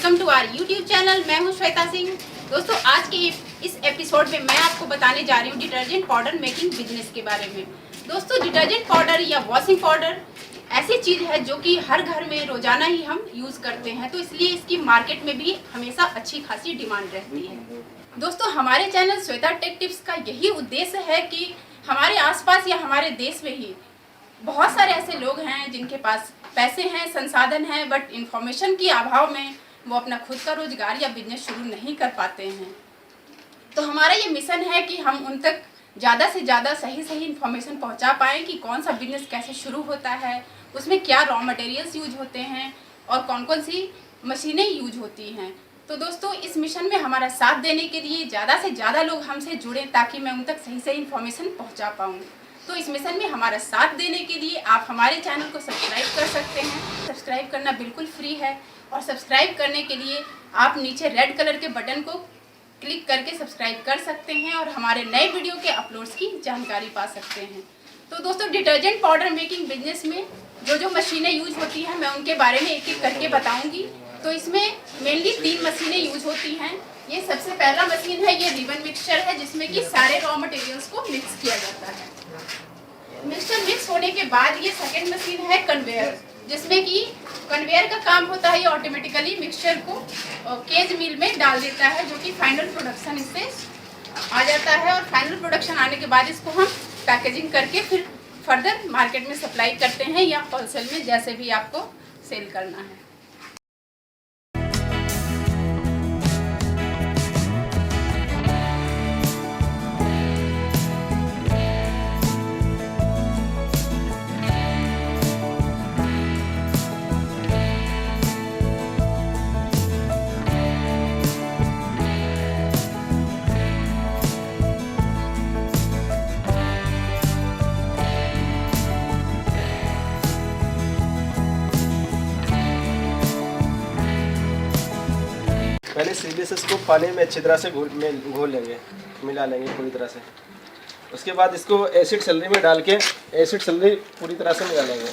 Welcome to our YouTube channel. मैं हूं श्वेता सिंह। दोस्तों, आज के इस एपिसोड में मैं आपको बताने जा रही हूं डिटर्जेंट पाउडर मेकिंग बिजनेस के बारे में। दोस्तों, डिटर्जेंट पाउडर या वॉशिंग पाउडर ऐसी चीज़ है जो कि हर घर में रोजाना ही हम यूज़ करते हैं, तो इसलिए इसकी मार्केट में भी हमेशा अच्छी खासी डिमांड रहती है। दोस्तों, हमारे चैनल श्वेता टेक टिप्स का यही उद्देश्य है कि हमारे आसपास या हमारे देश में ही बहुत सारे ऐसे लोग हैं जिनके पास पैसे हैं, संसाधन हैं, बट इंफॉर्मेशन की अभाव में वो अपना खुद का रोजगार या बिजनेस शुरू नहीं कर पाते हैं। तो हमारा ये मिशन है कि हम उन तक ज़्यादा से ज़्यादा सही इंफॉर्मेशन पहुंचा पाएँ कि कौन सा बिजनेस कैसे शुरू होता है, उसमें क्या रॉ मटेरियल्स यूज होते हैं और कौन कौन सी मशीनें यूज होती हैं। तो दोस्तों, इस मिशन में हमारा साथ देने के लिए ज़्यादा से ज़्यादा लोग हमसे जुड़ें ताकि मैं उन तक सही इन्फॉर्मेशन पहुँचा पाऊँ। तो इस मिशन में हमारा साथ देने के लिए आप हमारे चैनल को सब्सक्राइब कर सकते हैं। सब्सक्राइब करना बिल्कुल फ्री है और सब्सक्राइब करने के लिए आप नीचे रेड कलर के बटन को क्लिक करके सब्सक्राइब कर सकते हैं और हमारे नए वीडियो के अपलोड्स की जानकारी पा सकते हैं। तो दोस्तों, डिटर्जेंट पाउडर मेकिंग बिजनेस में जो मशीनें यूज होती हैं मैं उनके बारे में एक एक करके बताऊँगी। तो इसमें मेनली 3 मशीनें यूज होती हैं। ये सबसे पहला मशीन है, ये रिबन मिक्सचर है जिसमें कि सारे रॉ मटेरियल्स को मिक्स किया जाता है। मिक्सचर मिक्स होने के बाद ये सेकेंड मशीन है कन्वेयर, जिसमें कि कन्वेयर का काम होता है, ये ऑटोमेटिकली मिक्सचर को केज मिल में डाल देता है, जो कि फाइनल प्रोडक्शन इससे आ जाता है। और फाइनल प्रोडक्शन आने के बाद इसको हम पैकेजिंग करके फिर फर्दर मार्केट में सप्लाई करते हैं या होलसेल में, जैसे भी आपको सेल करना है। पहले सीबीएसएस को पानी में अच्छी तरह से घोल लेंगे, मिला लेंगे पूरी तरह से। उसके बाद इसको एसिड सैलरी में डाल के एसिड सैलरी पूरी तरह से मिला लेंगे।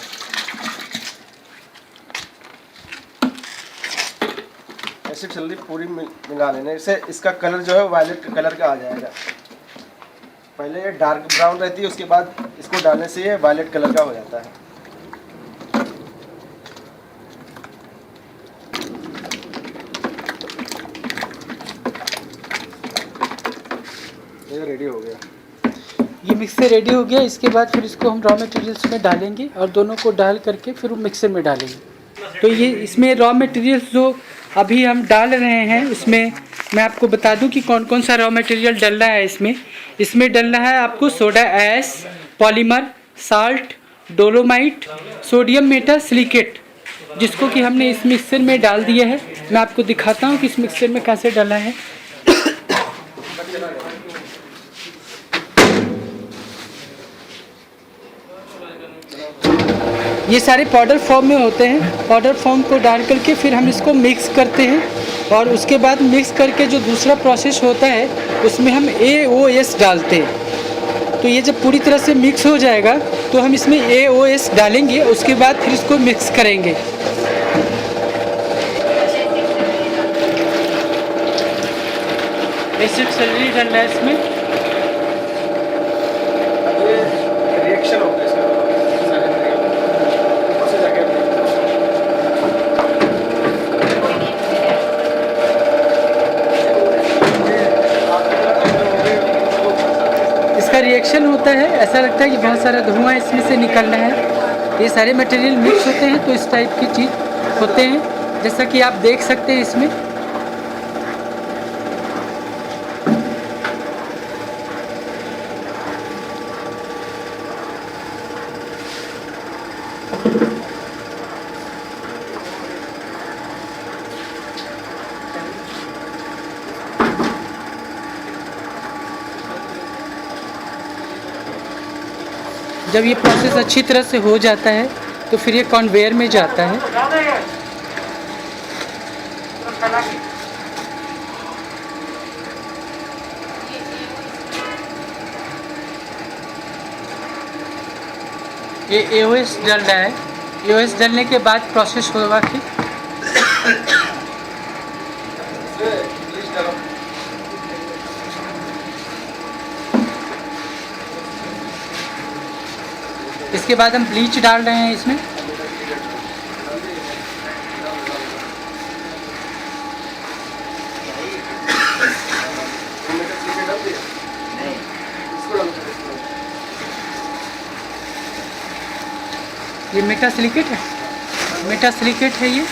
एसिड सैलरी पूरी मिला लेने से इसका कलर जो है वायलेट कलर का आ जाएगा। पहले ये डार्क ब्राउन रहती है, उसके बाद इसको डालने से ये वायलेट कलर का हो जाता है। ये रेडी हो गया, ये मिक्सर रेडी हो गया। इसके बाद फिर इसको हम रॉ मटेरियल्स में डालेंगे और दोनों को डाल करके फिर वो मिक्सर में डालेंगे। तो ये इसमें रॉ मटेरियल्स जो अभी हम डाल रहे हैं उसमें मैं आपको बता दूं कि कौन कौन सा रॉ मटेरियल डलना है। इसमें डलना है आपको soda ash, polymer, salt, dolomite, sodium metasilicate, जिसको कि हमने इस मिक्सर में डाल दिया है। मैं आपको दिखाता हूँ कि इस मिक्सर में कैसे डाला है। ये सारे पाउडर फॉर्म में होते हैं। पाउडर फॉर्म को डाल करके फिर हम इसको मिक्स करते हैं और उसके बाद मिक्स करके जो दूसरा प्रोसेस होता है उसमें हम AOS डालते हैं। तो ये जब पूरी तरह से मिक्स हो जाएगा तो हम इसमें AOS डालेंगे, उसके बाद फिर इसको मिक्स करेंगे। एसिड सैलरी डालना है इसमें। रिएक्शन होगा इसका। इसका रिएक्शन होता है, ऐसा लगता है कि बहुत सारा धुआं इसमें से निकलना है। ये सारे मटेरियल मिक्स होते हैं तो इस टाइप की चीज़ होते हैं, जैसा कि आप देख सकते हैं इसमें। जब ये प्रोसेस अच्छी तरह से हो जाता है तो फिर ये कन्वेयर में जाता है। ये AOS डल रहा है। AOS डलने के बाद प्रोसेस होगा कि इसके बाद हम ब्लीच डाल रहे हैं इसमें। ये मेटासिलिकेट है, मेटासिलिकेट है ये।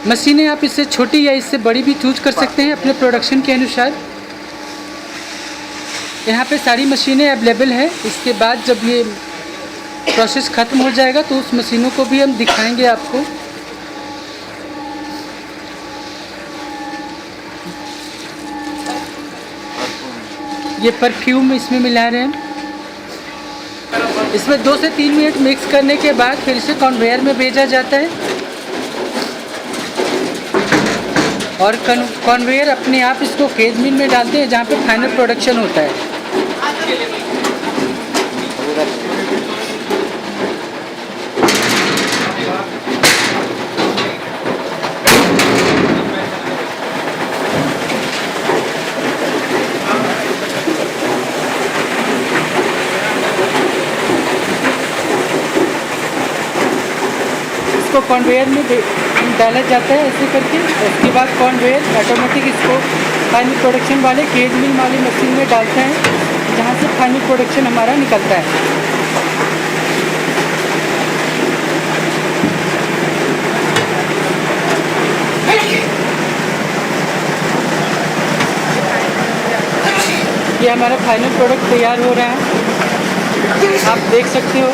मशीनें आप इससे छोटी या इससे बड़ी भी चूज कर सकते हैं अपने प्रोडक्शन के अनुसार। यहाँ पे सारी मशीनें अवेलेबल है। इसके बाद जब ये प्रोसेस ख़त्म हो जाएगा तो उस मशीनों को भी हम दिखाएंगे आपको। ये परफ्यूम इसमें मिला रहे हैं। इसमें 2 से 3 मिनट मिक्स करने के बाद फिर इसे कन्वेयर में भेजा जाता है और कन्वेयर अपने आप इसको केज मिल में डालते हैं जहाँ पे फाइनल प्रोडक्शन होता है। इसको कन्वेयर में डाला जाता है ऐसे करके। उसके बाद कन्वेयर ऑटोमेटिक इसको फाइनल प्रोडक्शन वाले केज मिल वाली मशीन में डालता है जहाँ से फाइनल प्रोडक्शन हमारा निकलता है। ये हमारा फाइनल प्रोडक्ट तैयार हो रहा है, आप देख सकते हो।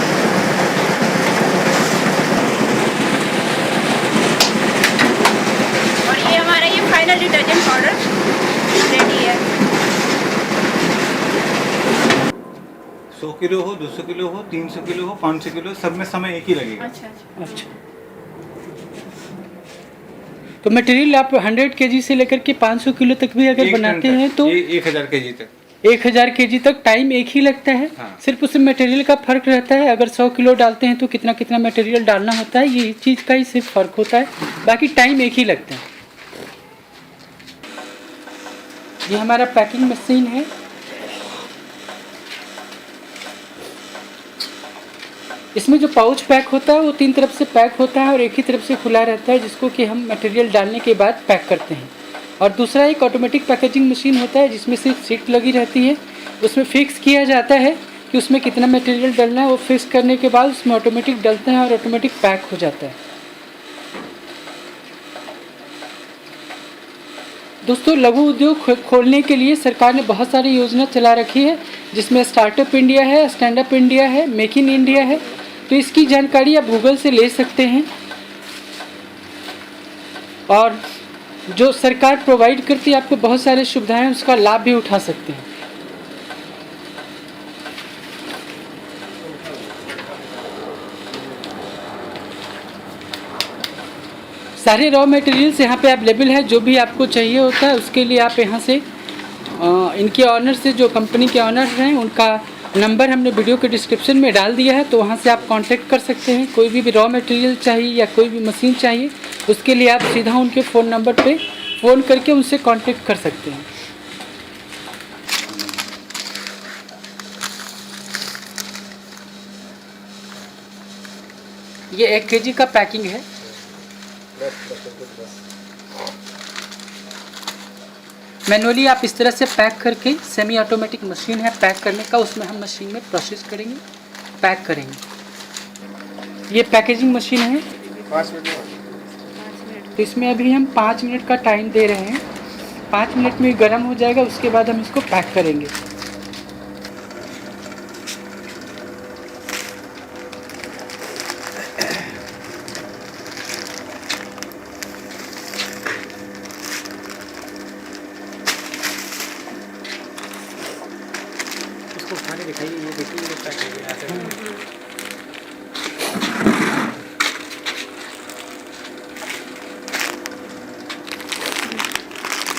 और ये हमारा ये फाइनल डिटर्जेंट पाउडर रेडी है। 100 किलो हो, 200 किलो हो, 300 किलो हो, 500 किलो, सब में समय एक ही लगेगा। अच्छा, तो मटेरियल आप 100 kg से लेकर के 500 किलो तक भी अगर बनाते हैं तो 1000 kg तक 1000 kg तक टाइम एक ही लगता है। हाँ। सिर्फ उसमें मटेरियल का फर्क रहता है। अगर 100 किलो डालते हैं तो कितना कितना मटेरियल डालना होता है, ये चीज़ का ही सिर्फ फर्क होता है, बाकी टाइम एक ही लगता है। ये हमारा पैकिंग मशीन है। इसमें जो पाउच पैक होता है वो 3 तरफ से पैक होता है और एक ही तरफ से खुला रहता है, जिसको कि हम मटेरियल डालने के बाद पैक करते हैं। और दूसरा एक ऑटोमेटिक पैकेजिंग मशीन होता है जिसमें सिर्फ सीट लगी रहती है। उसमें फिक्स किया जाता है कि उसमें कितना मटेरियल डालना है। वो फिक्स करने के बाद उसमें ऑटोमेटिक डलता है और ऑटोमेटिक पैक हो जाता है। दोस्तों, लघु उद्योग खोलने के लिए सरकार ने बहुत सारी योजना चला रखी है, जिसमें स्टार्टअप इंडिया है, स्टैंड अप इंडिया है, मेक इन इंडिया है। तो इसकी जानकारी आप गूगल से ले सकते हैं और जो सरकार प्रोवाइड करती है आपको बहुत सारी सुविधाएं, उसका लाभ भी उठा सकते हैं। सारे रॉ मटेरियल्स यहाँ पे अवेलेबल है। जो भी आपको चाहिए होता है उसके लिए आप यहाँ से इनके ऑनर से, जो कंपनी के ऑनर हैं, उनका नंबर हमने वीडियो के डिस्क्रिप्शन में डाल दिया है, तो वहाँ से आप कांटेक्ट कर सकते हैं। कोई भी रॉ मटेरियल चाहिए या कोई भी मशीन चाहिए, उसके लिए आप सीधा उनके फ़ोन नंबर पे फ़ोन करके उनसे कांटेक्ट कर सकते हैं। ये 1 kg का पैकिंग है। मैनुअली आप इस तरह से पैक करके, सेमी ऑटोमेटिक मशीन है पैक करने का, उसमें हम मशीन में प्रोसेस करेंगे, पैक करेंगे। ये पैकेजिंग मशीन है। 5 मिनट तो इसमें अभी हम 5 मिनट का टाइम दे रहे हैं। 5 मिनट में गर्म हो जाएगा, उसके बाद हम इसको पैक करेंगे। इसको खाने दिखाइए, ये देखिए, ये पैक हो गया है।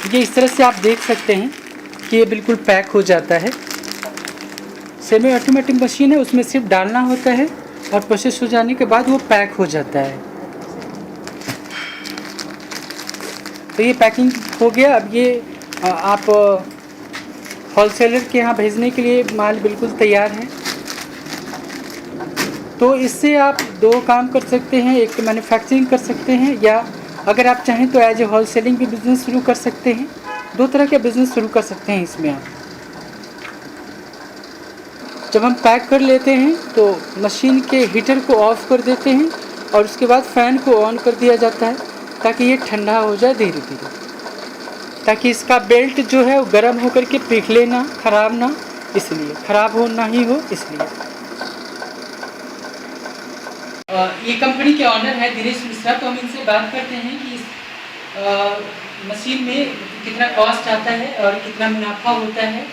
ये इस तरह से आप देख सकते हैं कि ये बिल्कुल पैक हो जाता है। सेमी ऑटोमेटिक मशीन है, उसमें सिर्फ डालना होता है और प्रोसेस हो जाने के बाद वो पैक हो जाता है। तो ये पैकिंग हो गया। अब ये आप होलसेलर के यहाँ भेजने के लिए माल बिल्कुल तैयार है। तो इससे आप दो काम कर सकते हैं, एक तो मैन्युफैक्चरिंग कर सकते हैं, या अगर आप चाहें तो एज ए होलसेलिंग भी बिज़नेस शुरू कर सकते हैं। दो तरह के बिज़नेस शुरू कर सकते हैं इसमें आप। जब हम पैक कर लेते हैं तो मशीन के हीटर को ऑफ कर देते हैं और उसके बाद फ़ैन को ऑन कर दिया जाता है ताकि ये ठंडा हो जाए धीरे धीरे, ताकि इसका बेल्ट जो है वो गर्म होकर के पिघले ना, ख़राब ना, इसलिए ख़राब हो ना ही हो इसलिए। ये कंपनी के ऑनर है दिनेश मिश्रा। तो हम इनसे बात करते हैं कि इस मशीन में कितना कॉस्ट आता है और कितना मुनाफा होता है।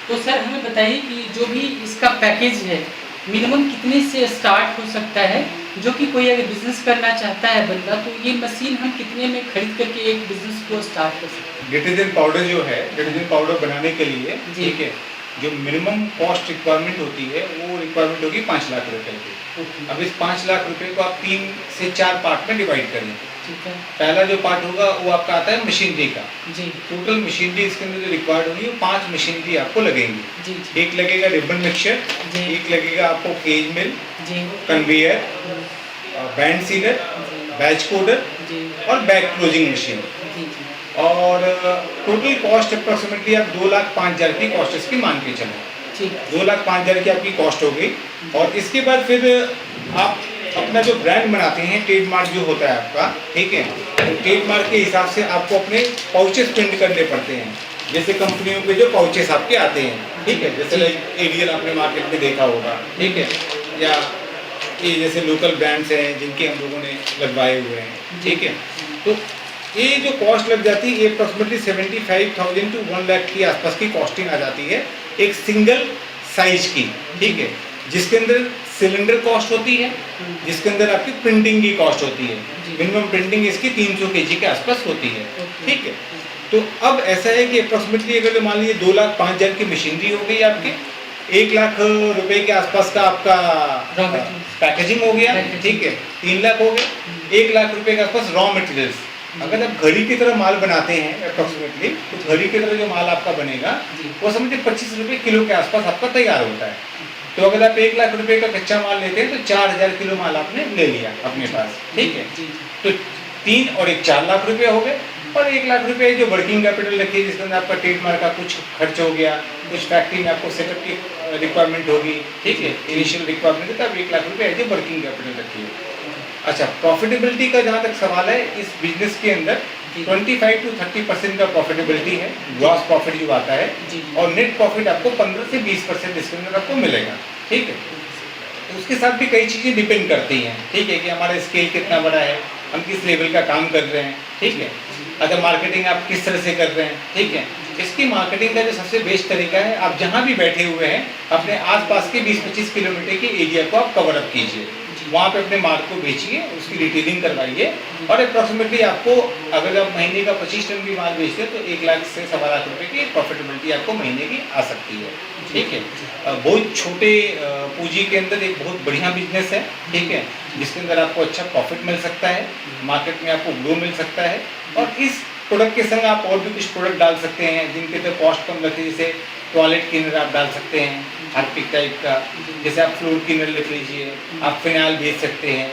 तो सर हमें बताइए कि जो भी इसका पैकेज है मिनिमम कितने से स्टार्ट हो सकता है, जो कि कोई अगर बिजनेस करना चाहता है बंदा, तो ये मशीन हम कितने में खरीद करके एक बिजनेस को स्टार्ट कर सकते हैं? डिटर्जेंट पाउडर जो है, डिटर्जेंट पाउडर बनाने के लिए ठीक है, जो मिनिमम कॉस्ट रिक्वायरमेंट होती है वो रिक्वायरमेंट होगी 5 लाख रुपए की। अब इस 5 लाख रुपए को आप 3 से 4 पार्ट में डिवाइड करें। ठीक है। पहला जो पार्ट होगा वो आपका आता है मशीनरी का। जी टोटल मशीनरी इसके अंदर जो रिक्वायर्ड होगी वो 5 मशीनरी आपको लगेंगी। जी जी एक लगेगा रिबन मिक्सचर, जी। एक लगेगा आपको केज मिल, जी conveyor, band sealer, batch coder जी और बैग क्लोजिंग मशीन। जी जी और टोटल कॉस्ट अप्रोक्सीमेटली आप 2,05,000 की कॉस्ट इसकी मान के चलें। ठीक 2,05,000 की आपकी कॉस्ट हो गई। और इसके बाद फिर आप अपना जो ब्रांड बनाते हैं, ट्रेडमार्क जो होता है आपका, ठीक है, तो ट्रेडमार्क के हिसाब से आपको अपने पाउचेस प्रिंट करने पड़ते हैं। जैसे कंपनियों के जो पाउचेस आपके आते हैं, ठीक है, जैसे एरियल आपने मार्केट में देखा होगा, ठीक है, या ये जैसे लोकल ब्रांड्स हैं जिनके हम लोगों ने लगवाए हुए हैं, ठीक है। तो ये जो कॉस्ट लग जाती है अप्रॉक्सीमेटली 75,000 to 1 लाख के आसपास की कॉस्टिंग आ जाती है एक सिंगल साइज की, ठीक है, जिसके अंदर सिलेंडर कॉस्ट होती है, जिसके अंदर आपकी प्रिंटिंग की कॉस्ट होती है। मिनिमम प्रिंटिंग इसकी 300 kg के आसपास होती है, ठीक है। तो अब ऐसा है कि अप्रॉक्सीमेटली अगर मान लीजिए 2,05,000 की मशीनरी हो गई आपकी, 1 लाख रुपए के आसपास का आपका पैकेजिंग हो गया, ठीक है, 3 लाख हो गए, 1 लाख रुपए के आसपास रॉ मटेरियल्स। अगर आप घड़ी की तरह माल बनाते हैं अप्रॉक्सीमेटली, तो घड़ी की तरह जो माल आपका बनेगा वो समझिए 25 रुपये किलो के आसपास आपका तैयार होता है। तो अगर आप 1 लाख रुपए का कच्चा माल लेते हैं तो 4,000 किलो माल आपने ले लिया अपने पास, ठीक है। तो 3 और 1 4 लाख रुपए हो गए। और 1 लाख रुपए जो वर्किंग कैपिटल रखी है, जिसके अंदर आपका ट्रेडमार्क का कुछ खर्च हो गया, कुछ फैक्ट्री में आपको सेटअप की रिक्वायरमेंट होगी, ठीक है, इनिशियल रिक्वायरमेंट, तो आप 1 लाख रुपए एज ए वर्किंग कैपिटल रखिए। अच्छा, प्रॉफिटेबिलिटी का जहाँ तक सवाल है, इस बिजनेस के अंदर 25 to 30% का प्रॉफिटेबिलिटी है, ग्रॉस प्रॉफिट जो आता है, और नेट प्रॉफिट आपको 15 से 20% इसके अंदर आपको मिलेगा, ठीक है। तो उसके साथ भी कई चीज़ें डिपेंड करती हैं, ठीक है, कि हमारा स्केल कितना बड़ा है, हम किस लेवल का काम कर रहे हैं, ठीक है। अगर मार्केटिंग आप किस तरह से कर रहे हैं, ठीक है। इसकी मार्केटिंग का जो सबसे बेस्ट तरीका है, आप जहाँ भी बैठे हुए हैं अपने आसपास के 20-25 किलोमीटर के एरिया को आप कवर अप कीजिए, वहाँ पे अपने माल को बेचिए, उसकी रिटेलिंग करवाइए, और अप्रॉक्सीमेटली आपको अगर आप महीने का 25 टन भी माल बेचते हैं तो 1 लाख से 1.25 लाख रुपए की प्रॉफिटेबिलिटी आपको महीने की आ सकती है, ठीक है। बहुत छोटे पूंजी के अंदर एक बहुत बढ़िया बिजनेस है, ठीक है, जिसके अंदर आपको अच्छा प्रॉफिट मिल सकता है, मार्केट में आपको ग्रो मिल सकता है, और इस प्रोडक्ट के संग आप और भी कुछ प्रोडक्ट डाल सकते हैं जिनके तो कॉस्ट कम लगती है। जैसे टॉयलेट क्लीनर आप डाल सकते हैं, हार्पिक टाइप का, जैसे आप फ्लोर क्लीनर लिख लीजिए, आप फिनाइल बेच सकते हैं,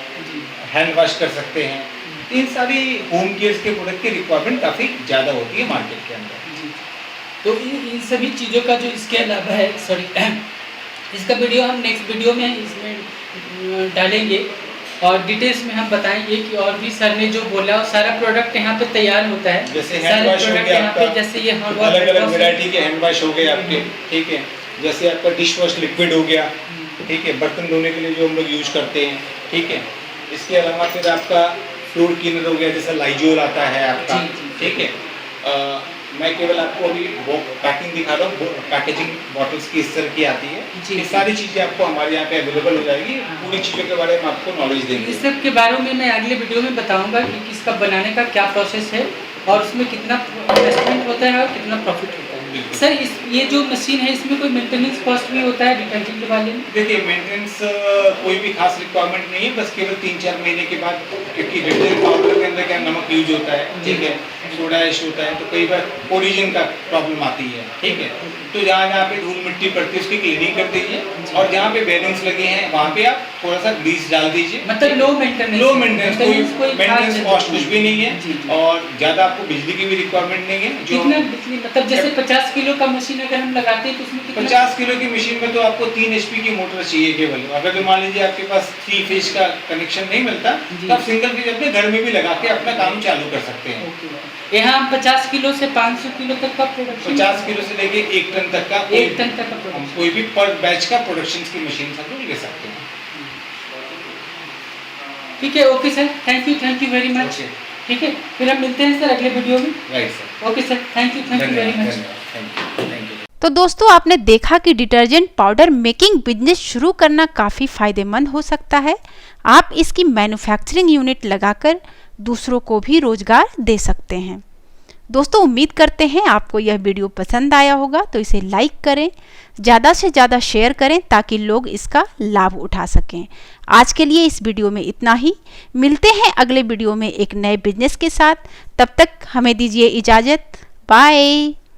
हैंड वॉश कर सकते हैं। इन सारी होम केयर के प्रोडक्ट की रिक्वायरमेंट काफ़ी ज़्यादा होती है मार्केट के अंदर। तो इन सभी चीज़ों का जो इसके अलावा है, सॉरी, इसका वीडियो हम नेक्स्ट वीडियो में इसमें डालेंगे, और डिटेल्स में हम बताएंगे कि और भी सर ने जो बोला वो सारा प्रोडक्ट यहाँ पे तैयार होता है। जैसे हैंड वॉश हो गया आपका, जैसे ये अलग अलग वैरायटी के हैंड वॉश हो गए आपके, ठीक है। जैसे आपका डिश वॉश लिक्विड हो गया, ठीक है, बर्तन धोने के लिए जो हम लोग यूज करते हैं, ठीक है। इसके अलावा फिर आपका फ्लोर क्लीनर हो गया, जैसे लाइजोल आता है आपका, ठीक है। मैं केवल आपको अभी वो पैकिंग दिखा रहा हूँ, पैकेजिंग बॉटल्स की इस तरह की आती है। ये सारी चीज़ें आपको हमारे यहाँ पे अवेलेबल हो जाएगी, पूरी चीज़ों के बारे में आपको नॉलेज देंगे। इस सब के बारे में मैं अगले वीडियो में बताऊंगा कि इसका बनाने का क्या प्रोसेस है और उसमें कितना इन्वेस्टमेंट होता है और कितना प्रॉफिट होता है। सर ये जो मशीन है इसमें कोई मेंटेनेंस कॉस्ट भी होता है डिटर्जेंट के वाले में? देखिए, मेंटेनेंस कोई भी खास रिक्वायरमेंट नहीं है, बस केवल 3-4 महीने के बाद, क्योंकि डिटर्जेंट पाउडर के अंदर क्या नमक यूज होता है, ठीक है, सोडा ऐश होता है, तो कई बार ओरिजिन का प्रॉब्लम आती है, ठीक है। तो जहाँ जहाँ पे धूल मिट्टी पड़ती है उसकी क्लीनिंग कर दीजिए, और जहाँ पे बेरिंग्स लगे हैं वहाँ पे आप थोड़ा सा ग्रीस डाल दीजिए। मतलब लो मेंटेनेंस, कोई मेंटेनेंस कॉस्ट कुछ भी नहीं है, और ज़्यादा आपको बिजली की भी रिक्वायरमेंट नहीं है। जो कितना बिजली, मतलब जैसे 50 किलो का मशीन अगर हम लगाते हैं तो उसमें 50 किलो की मशीन में तो आपको 3 HP की मोटर चाहिए केवल। अगर मान लीजिए आपके पास 3 फेज का कनेक्शन नहीं मिलता तो आप सिंगल फेज अपने घर में भी लगा के अपना काम चालू कर सकते हैं। यहाँ हम 50 किलो से 500 किलो तक का प्रोडक्शन, 50 किलो से लेके 1 टन तक का, 1 टन तक का प्रोडक्शन, कोई भी पर बैच का प्रोडक्शन की मशीन सब लोग ले सकते हैं। ठीक है, okay sir, thank you very much. ठीक है, फिर हम मिलते हैं सर अगले वीडियो में। Right sir, okay sir, thank you very much. Thank you. तो दोस्तों आपने देखा कि डिटर्जेंट पाउडर मेकिंग बिजनेस शुरू करना काफ़ी फ़ायदेमंद हो सकता है। आप इसकी मैन्युफैक्चरिंग यूनिट लगाकर दूसरों को भी रोजगार दे सकते हैं। दोस्तों उम्मीद करते हैं आपको यह वीडियो पसंद आया होगा, तो इसे लाइक करें, ज़्यादा से ज़्यादा शेयर करें ताकि लोग इसका लाभ उठा सकें। आज के लिए इस वीडियो में इतना ही। मिलते हैं अगले वीडियो में एक नए बिजनेस के साथ। तब तक हमें दीजिए इजाज़त। बाय।